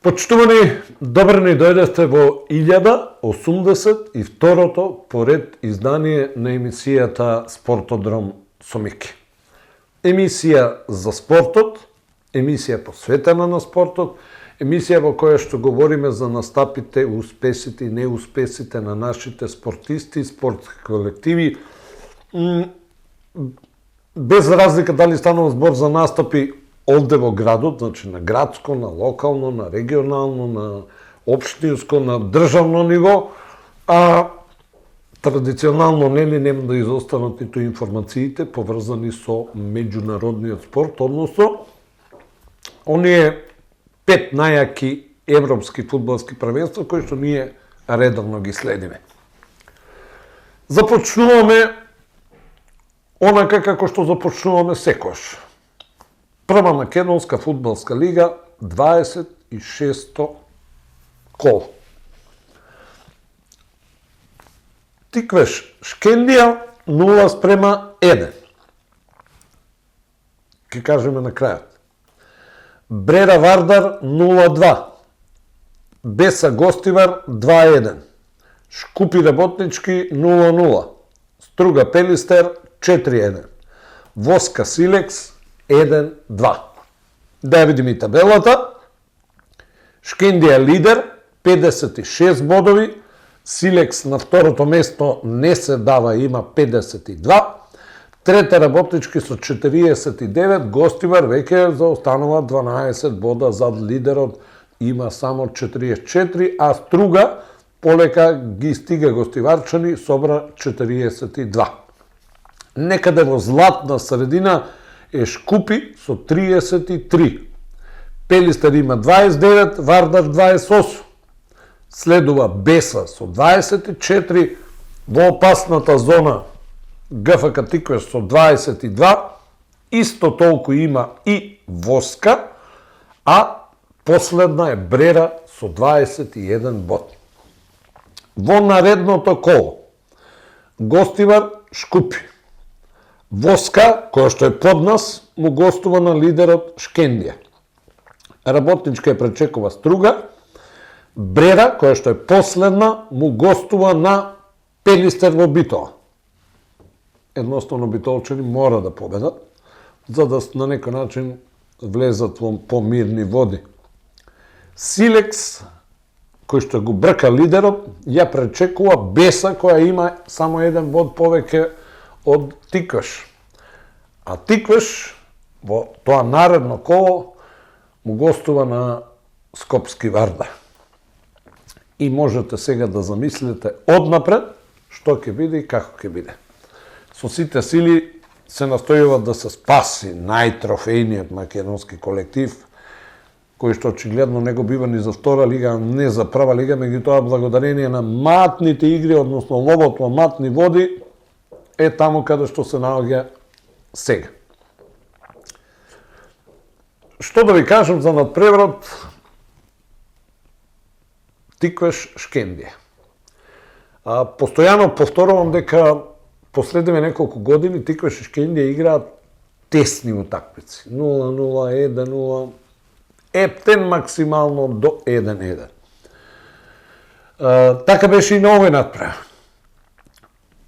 Почитувани, добре ни дојдете во 1082-то поред издание на емисијата Спортодром со Мики. Емисија за спортот, емисија посветена на спортот, емисија во која што говориме за настапите, успесите и неуспесите на нашите спортисти, спортски колективи, без разлика дали станува збор за настапи овде во градот, значи на градско, на локално, на регионално, на општинско, на државно ниво, а традиционално нема да изостанат ниту информациите поврзани со меѓународниот спорт, односно оние 5 најаки европски фудбалски првенства кои што ние редовно ги следиме. Започнуваме онака како што започнуваме секојаш. Прва македонска фудбалска лига, 26-то коло. Тиквеш Шкендија 0:1. Ке кажеме на крајот. Брера Вардар 0:2. Беса Гостивар 2:1. Шкупи Работнички 0:0. Струга Пелистер 4:1. Воска Силекс 1-2. Да видим и табелата. Шкендија лидер, 56 бодови. Силекс на второто место не се дава, има 52. Трета Работнички со 49. Гостивар веќе заостанува 12 бода зад лидерот, има само 44, а Струга полека ги стига гостиварчани, собра 42. Некаде во златна средина е Шкупи со 33. Пелистер има 29, Вардар 28. Следува Беса со 24, во опасната зона ГФК Тиквеш со 22, исто толку има и Воска, а последна е Брера со 21 бод. Во наредното коло Гостивар Шкупи. Воска, која што е под нас, му гостува на лидерот Шкендија. Работничка ја пречекува Струга. Брера, која што е последна, му гостува на Пелистер во Битола. Едноставно битолчани мора да победат, за да на некој начин влезат во помирни води. Силекс, кој што го брка лидерот, ја пречекува Беса, која има само еден бод повеќе од Тиквеш. А Тиквеш во тоа наредно коло му гостува на Скопски Вардар. И можете сега да замислите однапред што ќе биде и како ќе биде. Со сите сили се настојува да се спаси најтрофејниот македонски колектив, кој што очигледно не го бива ни за втора лига, не за прва лига, меѓутоа благодарение на матните игри, односно ловот во матни води, е таму каде што се наоѓа сега. Што да ви кажам за надпреврот Тиквеш Шкендија. Постојано повторувам дека последниве неколку години Тиквеш и Шкендија играат тесни утакмици. 0-0, 1-0, ептен максимално до 1-1. Така беше и на овој надпревар.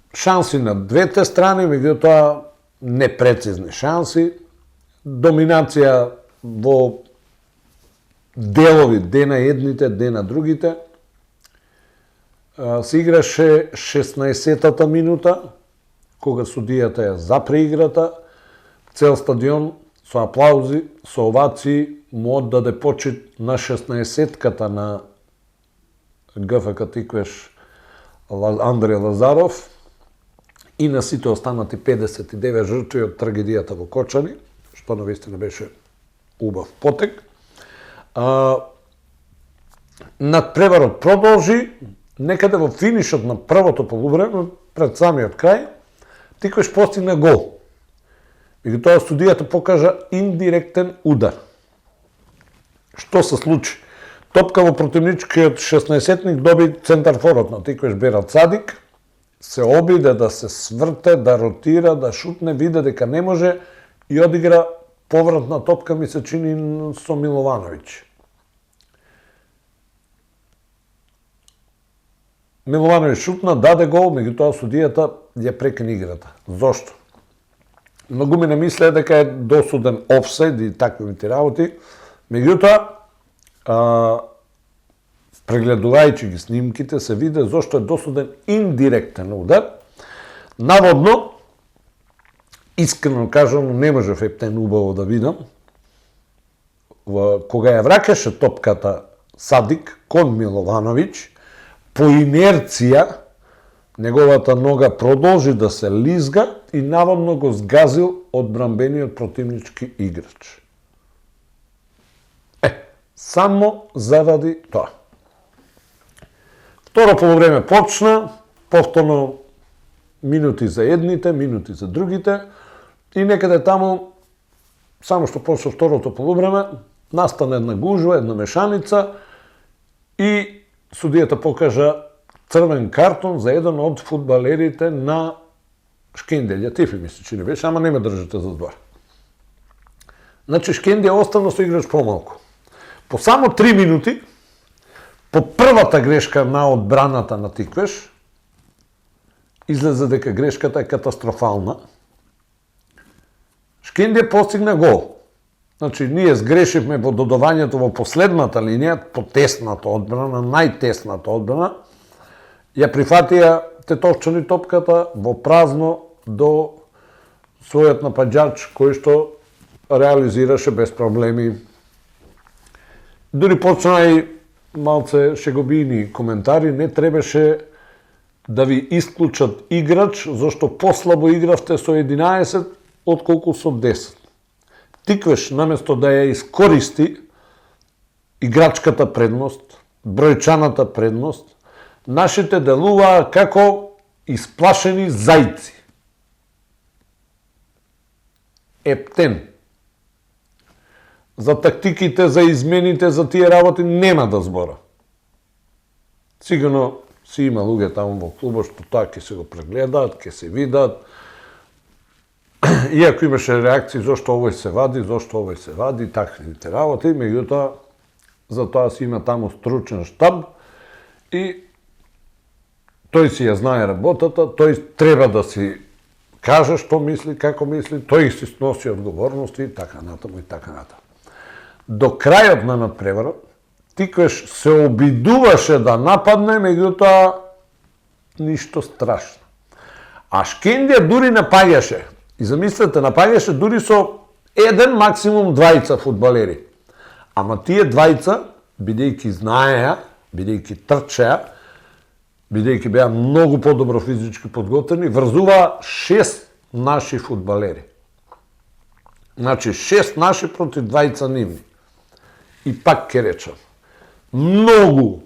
Шанси на двете страни, меѓутоа непрецизни шанси, доминација во делови, де на едните, де на другите. Се играше 16-тата минута, кога судијата ја запре играта, цел стадион со аплаузи, со овации му оддаде почит на 16-тката на ГФК Тиквеш Андреј Лазаров и на сите останати 59 жртви од трагедијата во Кочани, што навистина беше убав потек. Надпреварот продолжи, некаде во финишот на првото полувреме, пред самиот крај, Тиквеш постигна гол. Меѓутоа судијата покажа индиректен удар. Што се случи? Топка во противничкиот 16-ник доби центарфорот на Тиквеш Берат Садик, се обиде да се сврте, да ротира, да шутне, виде дека не може и одигра повратна топка, ми се чини, со Миловановиќ. Миловановиќ шутна, даде гол, меѓутоа судијата ја прекина играта. Зошто? Многу ми не мислеа дека е досуден офсайд и таквите работи, меѓутоа, прегледувајќи ги снимките, се виде зошто е досуден индиректен удар. Наводно, искрено кажам, не можев ептен убаво да видам, кога ја вракеше топката Садик кон Миловановиќ, по инерција, неговата нога продолжи да се лизга и наводно го сгазил одбранбениот противнички играч. Само заради тоа. Второ полувреме почна, повторно минути за едните, минути за другите и некаде таму, само што почна второто полувреме, настана една гужва, една мешаница и судијата покажа црвен картон за еден од фудбалерите на Шкендија. Љатифи ми се чини беше, ама не ме држите за збор. Значи Шкендија оставно со играч помалку. По само 3 минути, по првата грешка на одбраната на Тиквеш, излезе дека грешката е катастрофална. Шкендија постигна гол. Значи, ние сгрешивме во додавањето во последната линија, по тесната одбрана, најтесната одбрана, ја прифатија тетовчани топката во празно до својот напаѓач, кој што реализираше без проблеми. Дури почна и малце шегобини коментари, не требаше да ви исклучат играч, зашто послабо игравте со 11, отколку со 10. Тиквеш, наместо да ја искористи играчката предност, бројчаната предност, нашите делуваа како исплашени зајци. Ептен. За тактиките, за измените, за тие работи нема да збора. Сигурно си има луѓе таму во клубот што тоа ќе се го прегледаат, ќе се видат. Иако имаше реакции зошто овој се вади, таквите работи, меѓутоа за тоа си има таму стручен штаб и тој си ја знае работата, тој треба да си каже што мисли, како мисли, тој си сноси одговорности и така натаму и така натаму. До крајот на надпреварот, Тиквеш се обидуваше да нападне, меѓутоа ништо страшно. А Шкендија дури напаѓаше. И замислете, напаѓаше дури со еден, максимум двајца фудбалери. Ама тие двајца, бидејќи знаеа, бидејќи трчеа, бидејќи беа многу подобро физички подготвени, врзуваа 6 наши фудбалери. Значи 6 наши против двајца нивни. И пак ќе речам, многу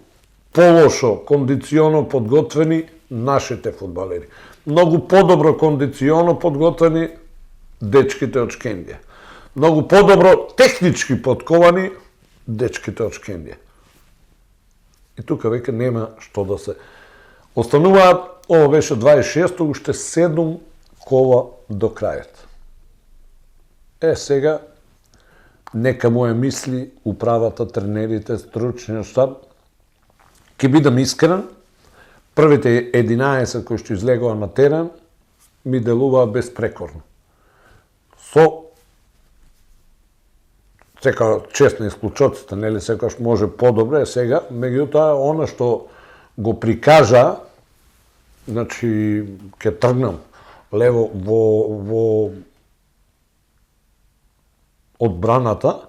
полошо кондиционо подготвени нашите фудбалери. Многу подобро кондиционо подготвени дечките од Шкендија. Многу подобро технички подковани дечките од Шкендија. И тука веќе нема што да се... Остануваат, ова беше 26-то, уште 7 кола до крајот. Сега, нека моја мисли, управата, тренерите, стручниот штаб, ќе бидам искрен, првите 11 кои што излегува на терен ми делуваа безпрекорно. Со сека чест на исклучоците, нели секогаш може подобро сега, меѓутоа она што го прикажа, значи ќе тргнам лево во одбраната,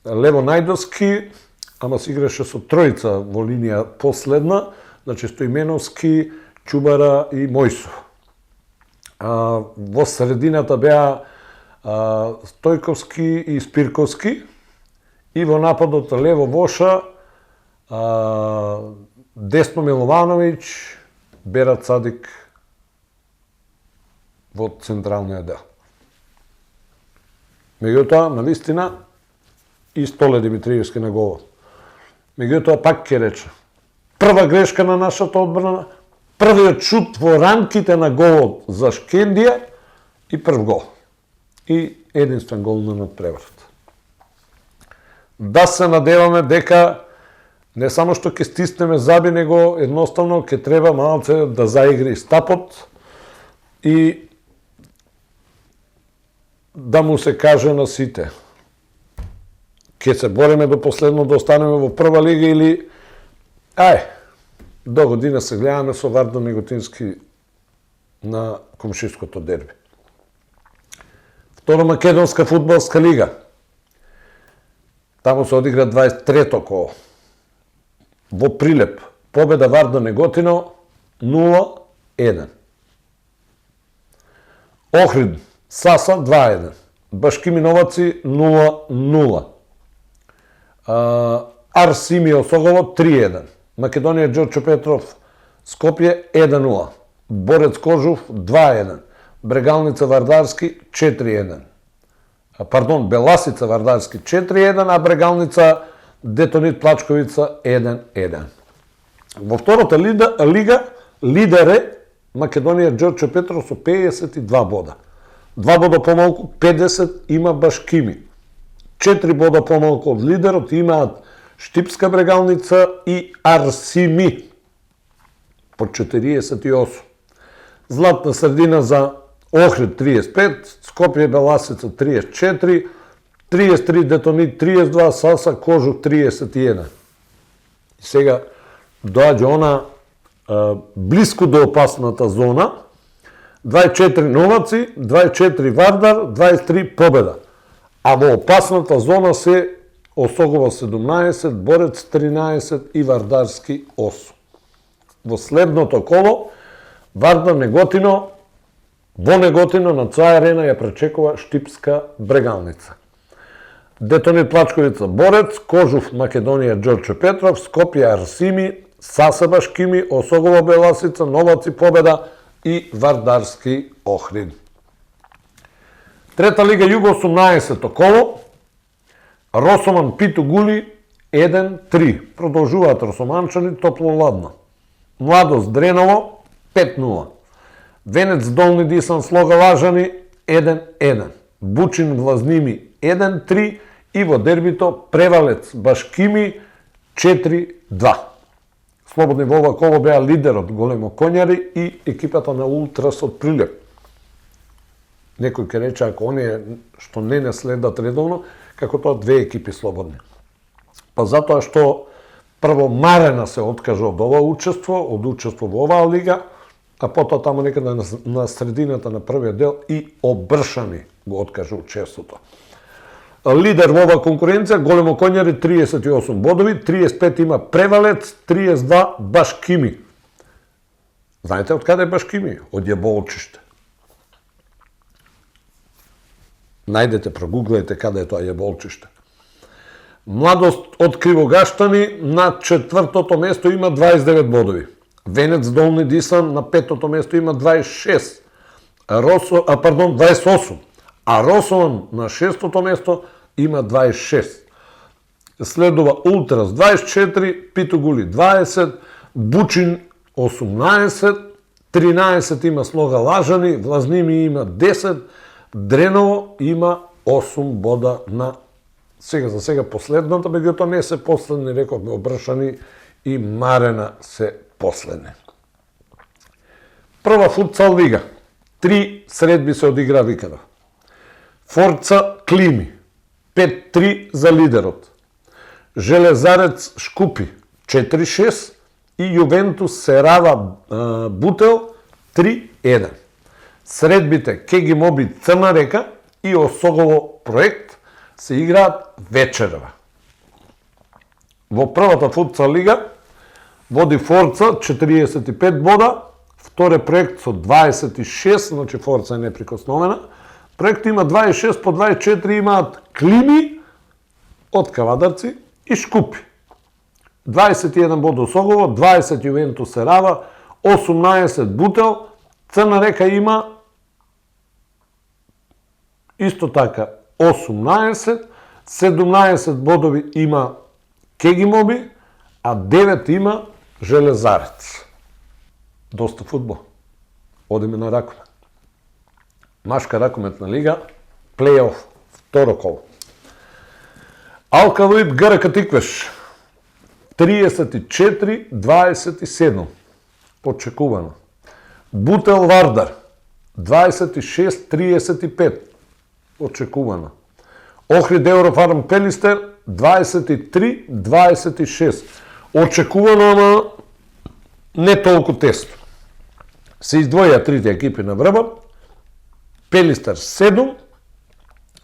лево Најдовски, ама се играше со тројца во линија последна, значи Стоименовски, Чубара и Мојсов. Во средината беа Стојковски и Спирковски и во нападот лево Воша, Десно Миловановиќ, Берат Садик во централниот дел. Меѓутоа, на вистина, и Столе Димитриевски на голот. Меѓутоа, пак ќе рече, прва грешка на нашата одбрана, првиот шут во рамките на голот за Шкендија и прв гол. И единствен гол на надпреварот. Да се надеваме дека не само што ќе стиснеме заби, него едноставно ќе треба малце да заигри стапот и да му се каже на сите. Ќе се бориме до последно да останеме во прва лига или до година се гледаме со Вардар Неготински на комшиското дерби. Второ, Македонска фудбалска лига. Таму се одигра 23-то коло. Во Прилеп, победа Вардар Неготино 0-1. Охрид, Саса 2-1. Башкими Новаци 0-0. Арсими Осогово 3-1. Македонија Ѓорчо Петров Скопје 1-0. Борец Кожув 2-1. Брегалница Вардарски 4-1. Беласица Вардарски 4-1, а Брегалница Детонит Плачковица 1-1. Во втората лига лидер е Македонија Ѓорчо Петров со 52 бода. 2 бода помалку 50 има Башкими. 4 бода помалку од лидерот имаат Штипска Брегалница и Арсими по 48. Златна средина за Охрид 35, Скопје Беласица 34, 33 Детонит 32, Саса Кожув 31. И сега доаѓа она блиску до опасната зона, 24 Новаци, 24 Вардар, 23 Победа. А во опасната зона се Осогова 17, Борец 13 и Вардарски 8. Во следното коло Вардар Неготино, во Неготино на Цај арена ја пречекува Штипска Брегалница. Детонит Плачковица Борец, Кожув Македонија Ѓорчо Петров, Скопје Арсими, Саса Башкими, Осогова Беласица, Новаци Победа и Вардарски Охрид. Трета лига Југо 18-то коло, Росоман Питу Гули 1-3. Продолжуваат росоманчани топло-ладно. Младост Дреново 5-0. Венец Долни Дисан Слога Лажани 1-1. Бучин Влазними 1-3 и во дербито Превалец Башкими 4-2. Слободни во ова коло беа лидерот Големо Коњари и екипата на Ултрас од Прилеп. Некој ќе рече, ако оние што не следат редовно, како тоа две екипи слободни. Па затоа што прво Марена се откажа од ова учество, во оваа лига, а потоа таму некаде на средината на првиот дел и Обршани го откажа учеството. Лидер во оваа конкуренција Големо Коњари 38 бодови, 35 има Превалец, 32 Башкими. Знаете од каде е Башкими? Од Јаболчиште. Најдете, прогуглајте каде е тоа Јаболчиште. Младост од Кривогаштани на 4-тото место има 29 бодови. Венец Долни Дисан на 5-тото место има 26. 28. А Росован на 6-тото место има 26. Следува Ултрас 24, Питугули 20, Бучин 18, 13 има Слога Лажани, Влазними има 10, Дреново има 8 бода на за сега последната, меѓутоа не се последни, рековме Обршани и Марена се последни. Прва футсал лига. 3 средби се одигра викада. Форца Клими 5-3 за лидерот. Железарец Шкупи 4-6 и Јувентус Серава Бутел 3-1. Средбите Кеги Моби Црна река и Осогово проект се играат вечерва. Во првата футсал лига води Форца 45 бода, вторе проект со 26, значи Форца е неприкосновена. Проект има 26, по 24 имаат Клими од Кавадарци и Шкупи. 21 бодо Согово, 20 Јувентус Серава, 18 Бутел, Црна Река има исто така 18, 17 бодови има Кегимоби, а 9 има Железарец. Доста фудбал. Одиме на ракомет. Машка ракометна лига, плей-офф, второ коло. Алкалоид ГРК Тиквеш, 34-27, очекувано. Бутел Вардар, 26-35, очекувано. Охрид Еврофарм Пелистер, 23-26, очекувано, ама не толку тесно. Се издвоја трите екипи на врбот, Пелистер 7,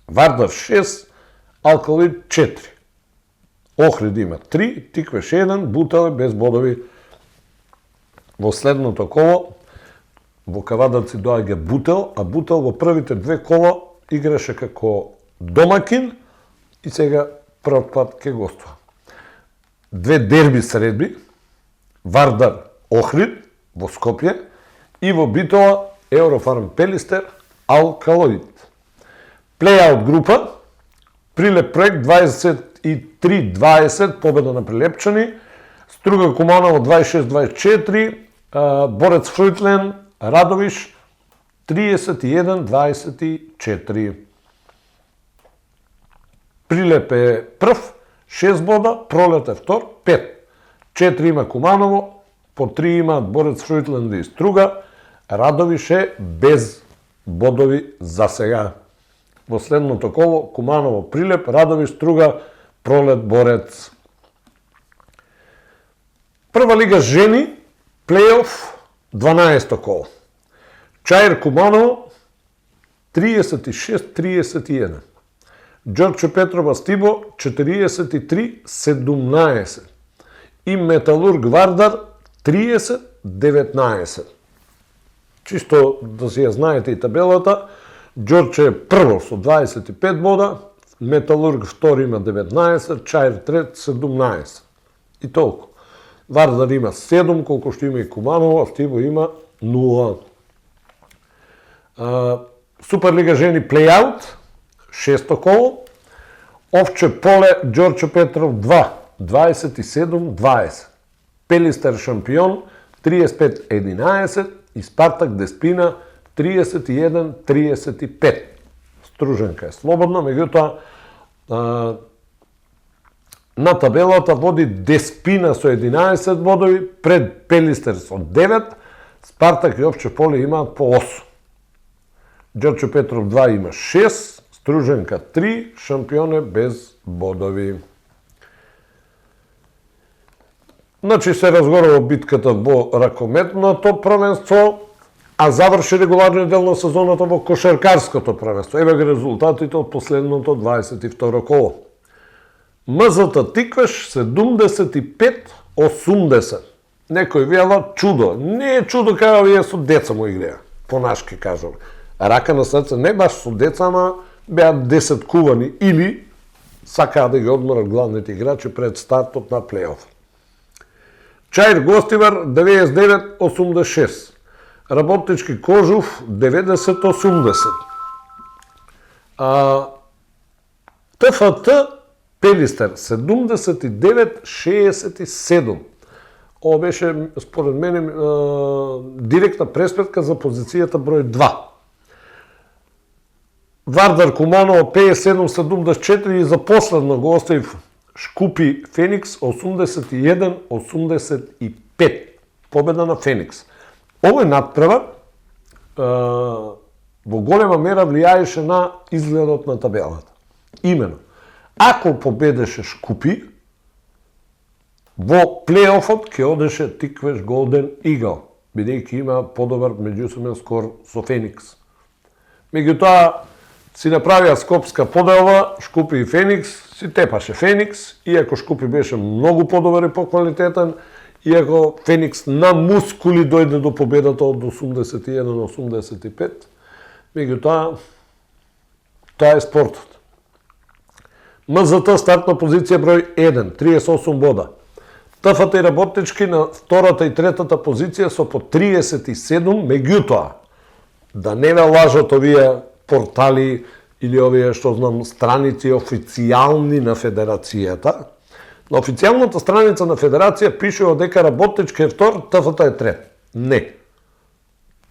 Вардар 6, Алкалоид 4. Охрид има 3, Тиквеш 1, Бутел без бодови во следното коло. Во Кавадарци доаѓа Бутел, а Бутел во првите две кола играше како домакин и сега прв пат ке гостува. Две дерби средби, Вардар Охрид во Скопје и во Битола Еврофарм Пелистер Алкалоид. Плей-аут група, Прилеп проект 23-20, победа на Прилепчани, Струга Куманово 26-24, Борец Фрујтлен Радовиш 31-24. Прилеп е прв, 6 бода, Пролет е втор, 5. 4 има Куманово, по 3 имаат Борец Фрујтлен и Струга, Радовиш е без бодови за сега. Во следното коло Куманово Прилеп, Радовиш Струга, Пролет Борец. Прва лига жени, плей-офф, 12 коло. Чаир Куманово 36-31. Ѓорче Петрова Стибо 43-17. И Металург Вардар 30-19. Чисто да си ја знаете и табелата, Ѓорче е прво со 25 бода, Металург втори има 19, Чаир трет 17. И толку. Вардар има 7, колку што има и Куманово, а Стибо има 0. Суперлига жени плей-аут, 6 коло. Овче Поле Ѓорче Петров 2, 27-20. Пелистер шампион 35-11 и Спартак Деспина 31-35. Струженка е слободна, меѓутоа на табелата води Деспина со 11 бодови, пред Пелистер со 9, Спартак и Овче Поле имаат по 8. Ѓорче Петров 2 има 6, Струженка 3, шампион е без бодови. Значи се разгорува битката во ракометното првенство, а заврши регуларниот дел на сезоната во кошаркарското првенство. Еве ги резултатите од последното 22 коло. МЗТ Тиквеш 75-80. Некој вела чудо. Не е чудо кај овие со деца му игреа. Понашки кажувам. Рака на срце не баш со деца, ама беа 10 кувани или сакаа да ги одморат главните играчи пред стартот на плей-офф. Чаир Гостивар 99-86. Работнички Кожув 90-80. ТФТ Пелистер 79-67. Ова беше, според мене, директна преспретка за позицијата број 2. Вардар Куманово 57-74 и за последно го оставив Шкупи Феникс 81-85. Победа на Феникс. Овој надпревар во голема мера влијаеше на изгледот на табелата. Имено, ако победеше Шкупи, во плей-офот ќе одеше Тиквеш Голден Игл, бидејќи има подобар меѓусебен скор со Феникс. Меѓутоа, си направија скопска поделба, Шкупи и Феникс, си тепаше Феникс, иако Шкупи беше многу подобар и поквалитетен, иако Феникс на мускули дојде до победата од 81-85, меѓутоа, тоа е спортот. МЗТ стартна позиција број 1, 38 бода. ТФТ и Работнички на втората и третата позиција со по 37, меѓутоа, да не ве лажат овие портали или овие, што знам, страници официјални на Федерацијата. На официјалната страница на Федерација пишува дека Работнички е втор, ТФТ е трет. Не.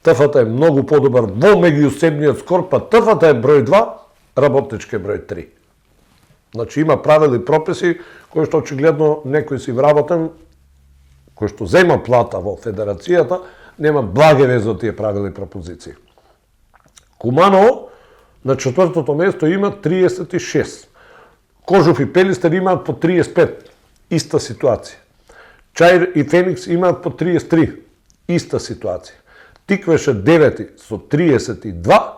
ТФТ е многу подобар во меѓусебниот скор, па ТФТ е број 2, Работнички е број 3. Значи има правила и прописи кои што очигледно некој си вработен, кој што зема плата во Федерацијата, нема благе везе од тие правила и пропозиции. Куманово на четвртото место има 36. Кожув и Пелистер имаат по 35. Иста ситуација. Чаир и Феникс имаат по 33. Иста ситуација. Тиквеше 9 со 32.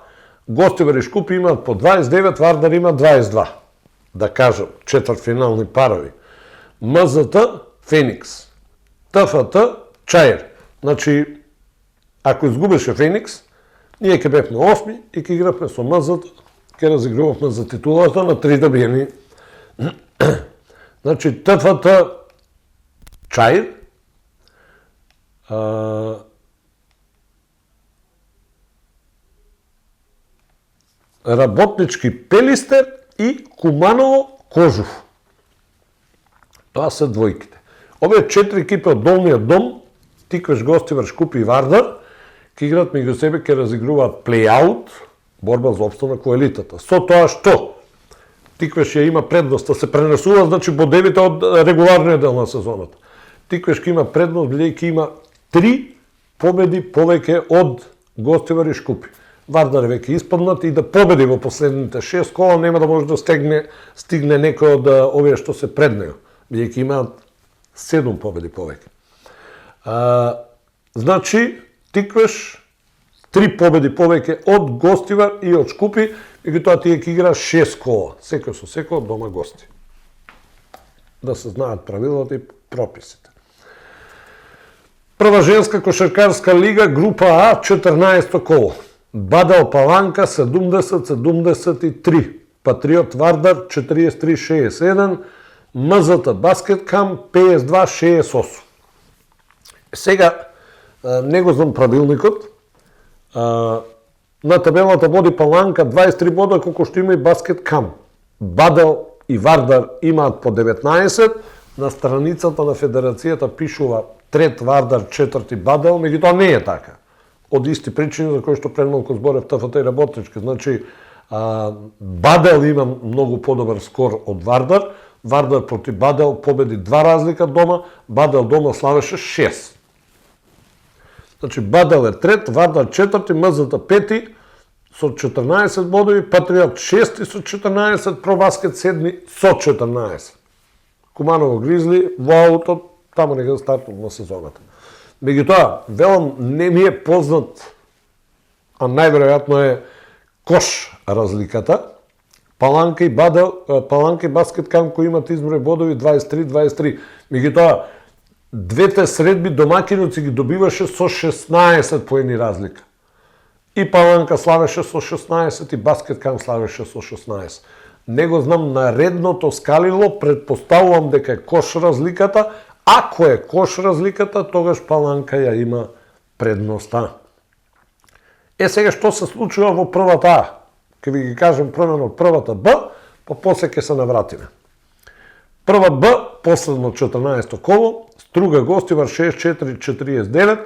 Гостивар и Шкупи имаат по 29, Вардар има 22. Да кажам, четвртфинални парови. МЗТ, Феникс. ТФТ, Чаир. Значи, ако изгубеше Феникс, ние ќе бевме 8 и ќе игравме со МЗТ, ќе разигрававме за титулата на 3 добиени. Значи, ТФТ, Чаир, Работнички, Пелистер и Куманово, Кожув. Тоа се двојките. Овие 4 екипи од долниот дом, Тиквеш, Гостивар, Шкупи и Вардар, ќе играат меѓу себе, ќе разигруваат плей-аут, борба за опстанок во елитата. Со тоа што Тиквеш ја има предност, се пренесува, значи, бодевите од регуларниот дел на сезоната. Тиквеш ќе има предност, бидејќи има 3 победи повеќе од Гостивар и Шкупи. Вардар е веќе испаднат и да победи во последните 6 кола нема да може да стигне некој од овие што се пред него, бидејќи имаат 7 победи повеќе. Значи, Тиквеш 3 победи повеќе од Гостивар и од Шкупи, меѓутоа тие ќе игра 6 кола, секој со секој од дома гости. Да се знаат правилата и прописите. Прва женска кошаркарска лига, група А, 14 коло. Бадел Паланка 70-73, Патриот Вардар 43-61, МЗТ Баскеткам 52-68. Сега, не го знам правилникот, на табелата води Паланка 23 бода, колку што има и Баскеткам. Бадел и Вардар имаат по 19, на страницата на Федерацијата пишува трет Вардар, четврти Бадел, меѓутоа не е така. Од исти причини за кои што пред малку зборев ТФТ и Работнички. Значи, Бадел има многу подобар скор од Вардар. Вардар проти Бадел победи 2 разлика дома, Бадел дома славеше 6. Значи, Бадел е трет, Вардар четврти, МЗТ пети со 14 бодови, Патриот 6 со 14, Пробаскет 7 со 14. Куманово Гризли во аутот, таму нега стартува на сезоната. Меѓутоа, велам, не ми е познат, а најверојатно е кош разликата. Паланка и Баскеткам кои имат изброј бодови 23-23. Меѓутоа, двете средби домакиноци ги добиваше со 16 поени разлика. И Паланка славеше со 16 и Баскеткам славеше со 16. Не го знам наредното скалило, предпоставувам дека е кош разликата. Ако е кош разликата, тогаш Паланка ја има предноста. Сега што се случува во првата А? Ке ви ги кажем примерно првата Б, па после ќе се навратиме. Прва Б, последно 14 коло, Струга Гостивар 64-49,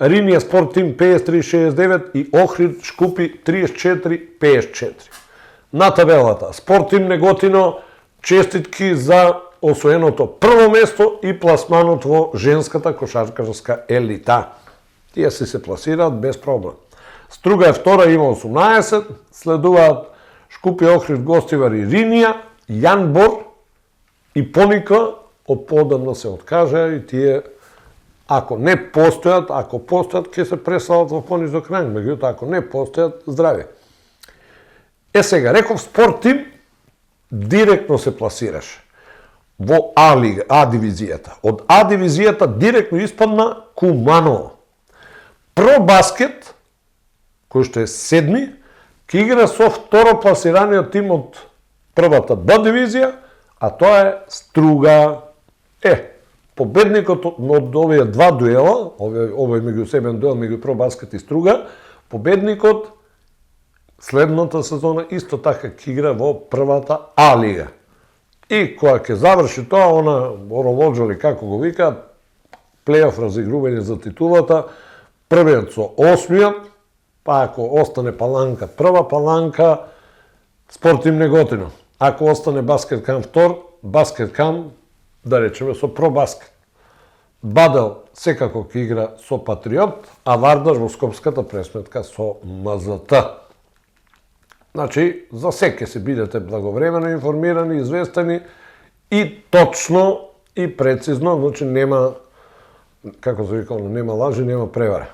Ринија Спорт Тим 53-69 и Охрид Шкупи 34-54. На табелата Спорт Тим Неготино, честитки за освоеното прво место и пласманот во женската кошаркарска елита. Тие се пласираат без проблем. Струга е втора, има 18, следуваат Шкупи, Охрид, Гостивар и Ринија, Јанбор и Поника од поодамна се откажа и тие, ако не постојат, ќе се преселат во понизок ранг, меѓутоа ако не постојат, здрави. Сега, реков Спорт Тим директно се пласираше во А дивизијата. Од А дивизијата директно испадна Куманово. Пробаскет, кој што е 7, ќе игра со второ пласираниот тим од првата Б дивизија, а тоа е Струга. Победникот од овие два дуела, овој меѓусебен дуел меѓу Пробаскет и Струга, победникот следната сезона исто така ќе игра во првата А лига. И кога ќе заврши тоа, она оровоџали како го викаат, плейоф разигрување за титулата, првиот со осмиот, па ако остане Паланка прва, Паланка Спортим Неготино. Ако остане Баскеткам втор, Баскеткам, да речеме, со Пробаскет. Бадел секако ќе игра со Патриот, а Вардар во скопската пресметка со МЗТ. Значи, за секе се бидете благовремено информирани, известени и точно и прецизно, значи нема, како се викално, нема лажи, нема превара.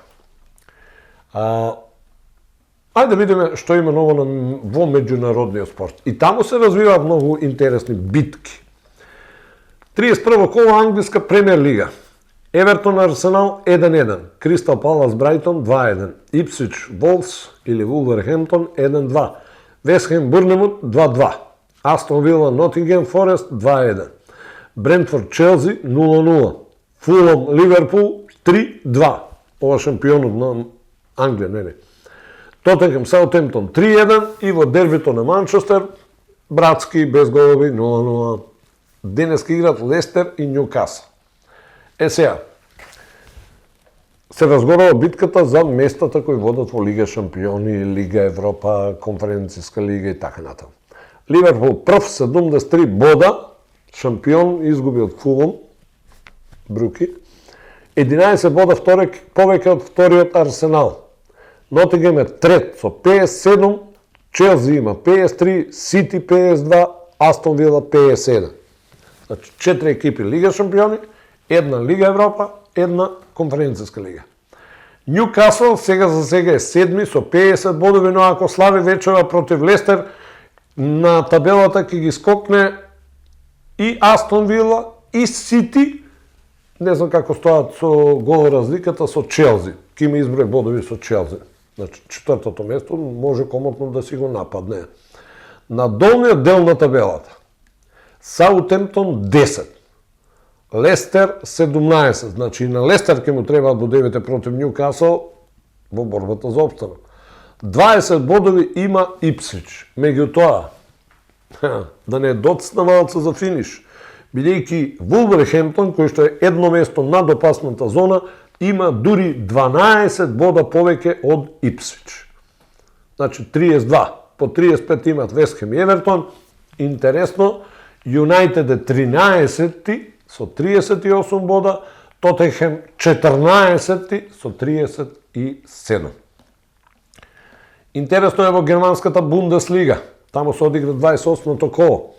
Ајде да видиме што има ново во меѓународниот спорт. И таму се развиваат многу интересни битки. 31 коло англиска премиер лига. Евертон Арсенал 1-1, Кристал Палас Брайтон 2-1, Ипсвич Волфс или Вулверхемптон 1-2, Вест Хем Бурнемут 2-2, Астон Вила Нотингем Форест 2-1, Брентфорд Челси 0-0, Фулам Ливерпул 3-2, ова шампионот на Англија, не. Тотенхем Саутемптон 3-1 и во дербито на Манчестер, братски без голови 0-0. Денес ке играт Лестер и Њукасл. Сега, се разгорува битката за местата кои водат во Лига Шампиони, Лига Европа, Конференцијска лига и така натаму. Ливерпул прв 73 бода, шампион изгуби од Фулам, Бруки. 11 бода повеќе од вториот Арсенал. Нотингем е трет со 57, Челси има 53, Сити 52, Астон Вила 57. Значи 4 екипи Лига Шампиони, една Лига Европа, една Конференцијска лига. Њукасл сега за сега е седми со 50 бодови, но ако слави вечера против Лестер, на табелата ќе ги скокне и Астон Вила и Сити. Не знам како стојат со гол разликата со Челси. Ки ми изброи бодови со Челси. Значи, четвртото место може комотно да си го нападне. На долниот дел на табелата, Саутемптон 10, Лестер 17, значи и на Лестер ќе му треба бодовите против Њукасл во борбата за опстанок. 20 бодови има Ипсвич. Меѓутоа, да не доцна малце за финиш, бидејќи Вулверхемптон, кој што е едно место над опасната зона, има дури 12 бода повеќе од Ипсвич. Значи 32, по 35 имат Вест Хем и Евертон. Интересно, Юнајтед е 13 со 38 бода, Тотенхем 14 со 37. Интересно е во германската Бундеслига. Таму се одигра 28-то коло.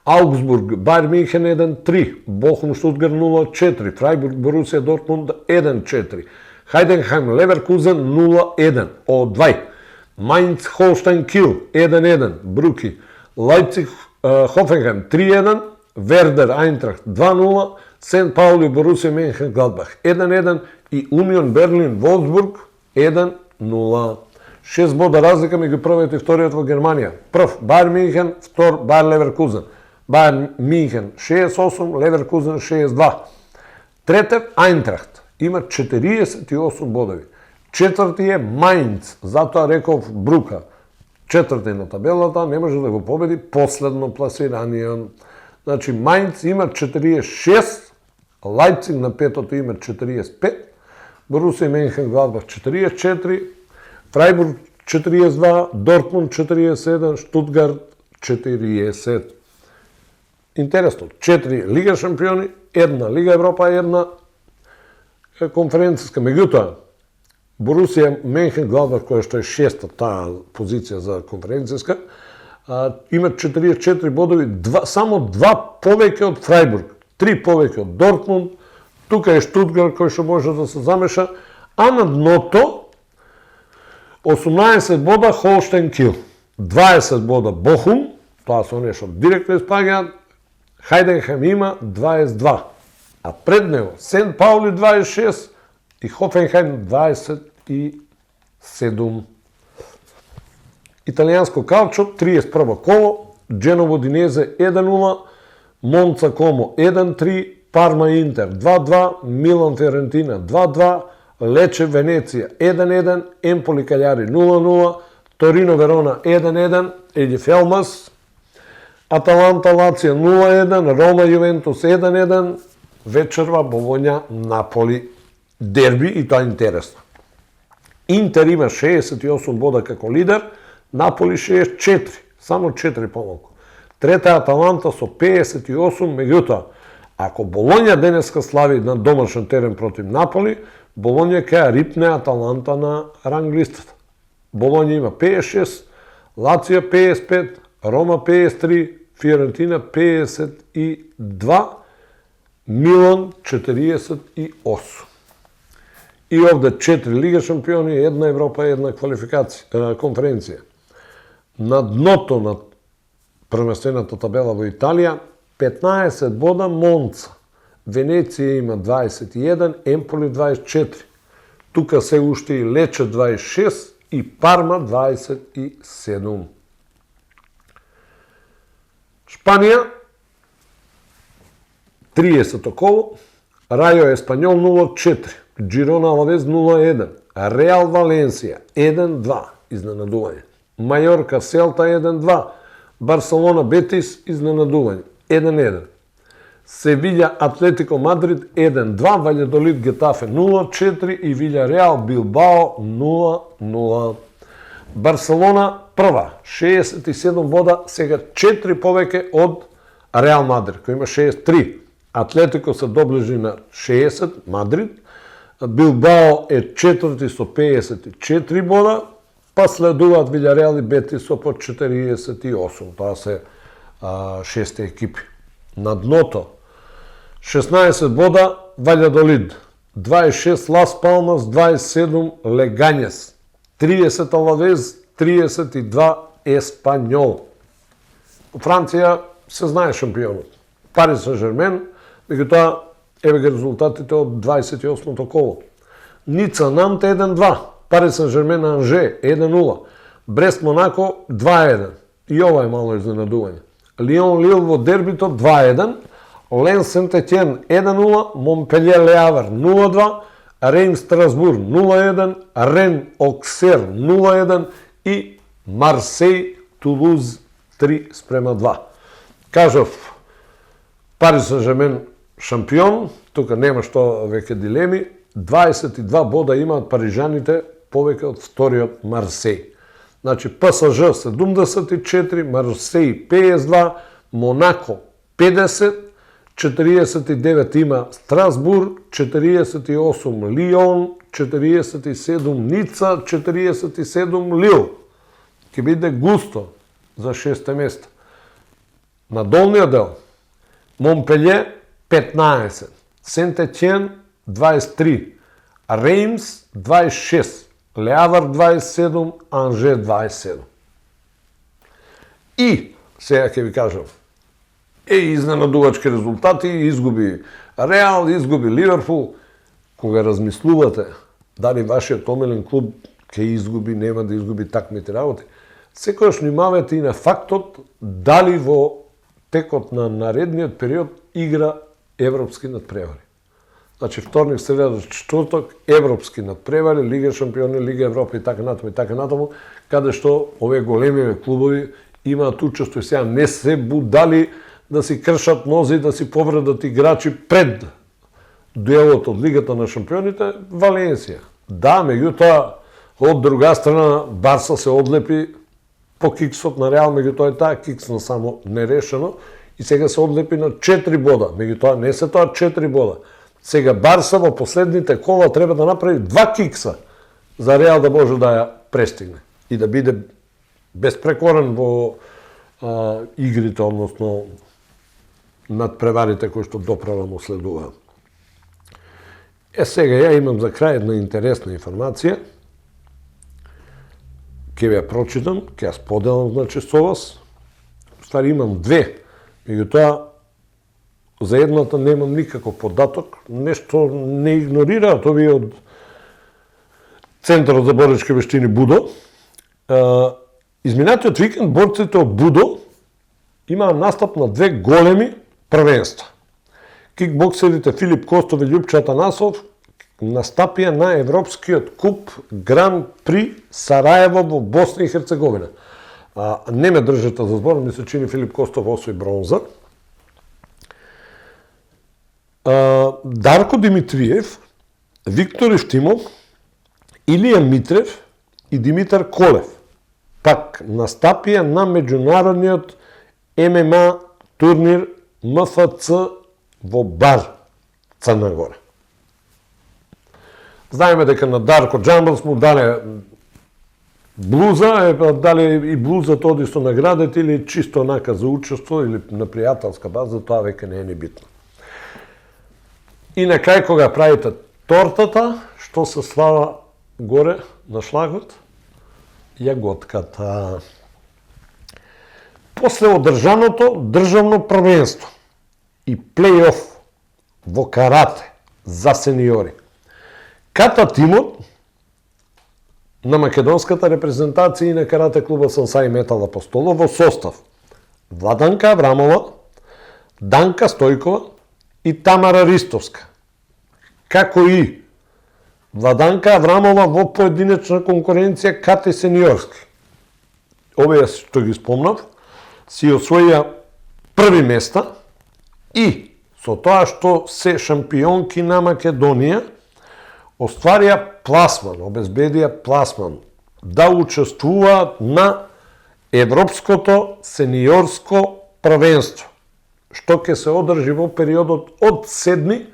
Аугсбург, Байер Мюнхен 1-3, Бохум Штутгарт 0-4, Фрајбург Борусија Дортмунд 1-4, Хајденхайм Леверкузен 0-1, О2, Майнц Холштайн Кил 1-1, Бруки, Лајпциг Хофенхайм 3-1, Вердер Ајнтрахт 2-0, Сент Паули Борусија Менхенгладбах 1-1 и Унион Берлин Волфсбург 1-0. 6 бода разлика меѓу првиот и вториот во Германија. Прв Байер Мюнхен, втор Байер Леверкузен. Байер Мюнхен 68, Леверкузен 62. Третиот Ајнтрахт има 48 бодови. Четврти е Мајнц, затоа реков Брука. Четврти на табелата, не може да го победи последно пласираниот. Значи Мајнц има 46, Лајпциг на петото има 45, Борусија Менхенгладбах 44, Фрајбург 42, Дортмунд 47, Штутгарт 40. Интересно, 4 Лига Шампиони, една Лига Европа, една конференцијска. Меѓутоа, Борусија Менхенгладбах, која што е шеста таа позиција за конференцијска, има 44 бодови, само 2 повеќе од Фрајбург, 3 повеќе од Дортмунд, тука е Штутгарт кој што може да се замеша, а на дното 18 бода Холштайн Кил, 20 бода Бохум, тоа се оние што директно испаѓаат, Хајденхем има 22, а пред него Сент Паули 26 и Хофенхайм 27. Италијанско калчо 31 коло, Дженово Динизе 1-0, Монца Комо 1-3, Парма Интер 2-2, Милан Фиорентина 2-2, Лече Венеција 1-1, Емполи Каљари 0-0, Торино Верона 1-1, Едиф Елмас, Аталанта Лација 0-1, Рома Јувентус 1-1, вечерва Болоња Наполи дерби и тоа е интересно. Интер има 68 бода како лидер, Наполи 64, само 4 помалку. Трета Аталанта со 58, меѓутоа, ако Болоња денеска слави на домашен терен против Наполи, Болоња ќе рипне Аталанта на ранг листата. Болоња има 56, Лација 55, Рома 53, Фиорентина 52, Милан 48. И овде 4 Лига шампиони, една Европа, една конференција. На дното на првенствената табела во Италија, 15 бода Монца. Венеција има 21, Емполи 24. Тука се уште и Лече 26 и Парма 27. Шпанија 30 коло, Рајо Еспањол 0-4, Джирона Алавез 0-1, Реал Валенсија 1-2, изненадување. Мајорка Селта 1-2, Барселона Бетис изненадување 1-1. Севиља Атлетико Мадрид 1-2, Валјадолид Гетафе 0-4 и Вилјареал Билбао 0-0. Барселона прва, 67 бода, сега 4 повеќе од Реал Мадрид, кој има 63. Атлетико се доближи на 60, Мадрид. Билбао е четврти со 54 бода, па следуваат Вилјареал и Бетис со по 48. Тоа се 6 екипи. На дното 16 бода Валјадолид, 26 Лас Палмас, 27 Легањес, 30 Алавез, 32 Еспањол. Во Франција се знае шампионот. Пари Сен-Жермен, меѓутоа еве ги резултатите од 28-то коло. Ница Нант 1-2, Пари Сен-Жермен Анже 1-0, Брест Монако 2-1. И ова е мало изненадување. Лион Лил во дербито 2-1, Лен Сент-Етјен 1-0, Монпелје Леавер 0-2, Рейм Страсбур 0-1, Рен Оксер 0-1 и Марсеј Тулуз 3-2. Кажав, Пари Сен-Жермен шампион, тука нема што веќе дилеми, 22 бода имаат парижаните повеќе од вториот Марсеј. Значи ПСЖ 74, Марсеј 52, Монако 50, 49 има Страсбур, 48 Лион, 47 Ница, 47 Лил. Ке биде густо за 6 место. На долниот дел Монпелје 15, Сент-Етјен 23, Реймс 26, Леавар 27, Анже 27. И, сега ќе ви кажам, изненадувачки резултати, изгуби Реал, изгуби Ливерпул. Кога размислувате дали вашиот омилен клуб ќе изгуби, нема да изгуби такмите работи, секогаш внимавате и на фактот дали во текот на наредниот период игра европски надпревари. Значи вторник, среда, четврток, европски надпревари, Лига шампиони, Лига Европа и така натаму, каде што овие големи клубови имаат учество и сега не се будали да си кршат нози, да си повредат играчи пред дуелот од Лигата на шампионите, Валенсија. Да, меѓутоа, од друга страна, Барса се одлепи по киксот на Реал, меѓутоа таа киксна само нерешено и сега се одлепи на 4 бода. Меѓутоа не се тоа 4 бода. Сега Барса во последните кола треба да направи 2 кикса за Реал да може да ја престигне и да биде безпрекорен во игрите, односно надпреварите кои што доправа му следуваат. Сега ја имам за крај една интересна информација. Ќе ја прочитам, ќе ја споделам значи со вас. Стари имам две, меѓутоа за едната немам никаков податок, нешто не игнорираат овие од Центарот за боречки вештини Будо. Изминатиот викенд борците од Будо имаа настап на две големи првенства. Кикбоксерите Филип Костов и Љупчо Атанасов настапија на Европскиот куп Гран При Сараево во Босна и Херцеговина. Не ме држите за збор, ми се чини Филип Костов освои бронза. Дарко Димитриев, Виктор Евтимов, Илија Митрев и Димитар Колев пак настапија на меѓународниот ММА турнир МФЦ во Бар, Црна Гора. Знаеме дека на Дарко Джамбалс му дале блуза, дали и блузата оди со наградите или чисто онака за учество или на пријателска база, тоа веќе не е ни битно. И на крај кога правите тортата, што се слава горе на шлагот? Јаготката. После одржаното државно првенство и плей-оф во карате за сениори, ката тимот на македонската репрезентација и на карате клуба Сансаи Метал Апостолов во состав Владанка Аврамова, Данка Стојкова и Тамара Ристовска, како и Владанка Аврамова во поединечна конкуренција кате сениорски. Овие што ги спомнав, си освоија први места и со тоа што се шампионки на Македонија, остварија пласман, обезбедија пласман да учествуваат на Европското сениорско првенство, што ќе се одржи во периодот од 7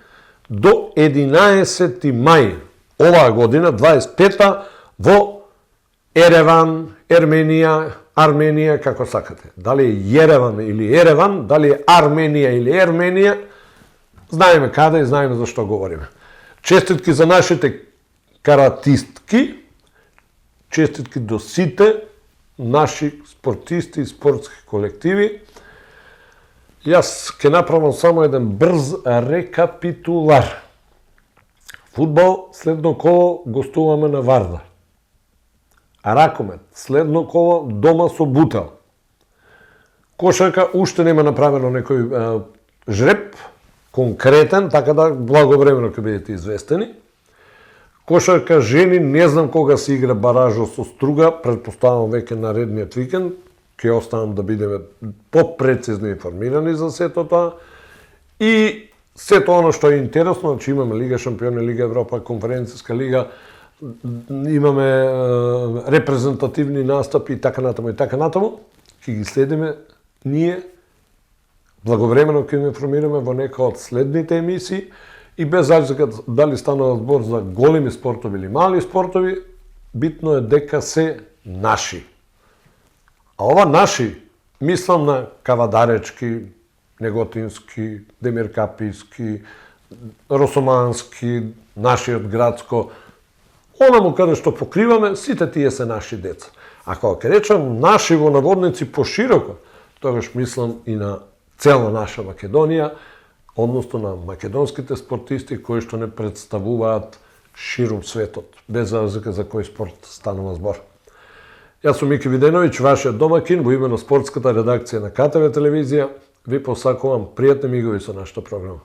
до 11 мај оваа година, 25-та, во Ереван, Ерменија, Арменија, како сакате. Дали е Јереван или Ереван, дали е Арменија или Ерменија, знаеме каде и знаеме за што говориме. Честитки за нашите каратистки, честитки до сите наши спортисти и спортски колективи. Јас ќе направам само еден брз рекапитулар. Фудбал, следно коло гостуваме на Вардар. Ракомет, следно коло дома со Бутел. Кошарка уште нема направено некој жреб, конкретен, така да благовремено ќе бидете известени. Кошарка жени, не знам кога се игра баражо со Струга, претпоставам веќе наредниот викенд, ќе оставам да бидеме попрецизно информирани за сето тоа. И сето оно што е интересно, значи имаме Лига Шампиони, Лига Европа, Конференцијска лига, имаме репрезентативни настапи и така натаму, ќе ги следиме ние, благовремено ќе ги информираме во нека од следните емисии и без разлика дали станува збор за големи спортови или мали спортови, битно е дека се наши. А ова наши, мислам на Кавадаречки, Неготински, Демиркапијски, Росомански, нашиот градско, онаму каде што покриваме, сите тие се наши деца. А кога ќе речам наши во наводници пошироко, тогаш мислам и на цела наша Македонија, односно на македонските спортисти кои што не представуваат ширум светот, без разлика за кој спорт станува збор. Јас сум Мики Виденовиќ, вашиот домакин, во име на спортската редакција на КТВ телевизија, ви посакувам пријатни мигови со нашата програма.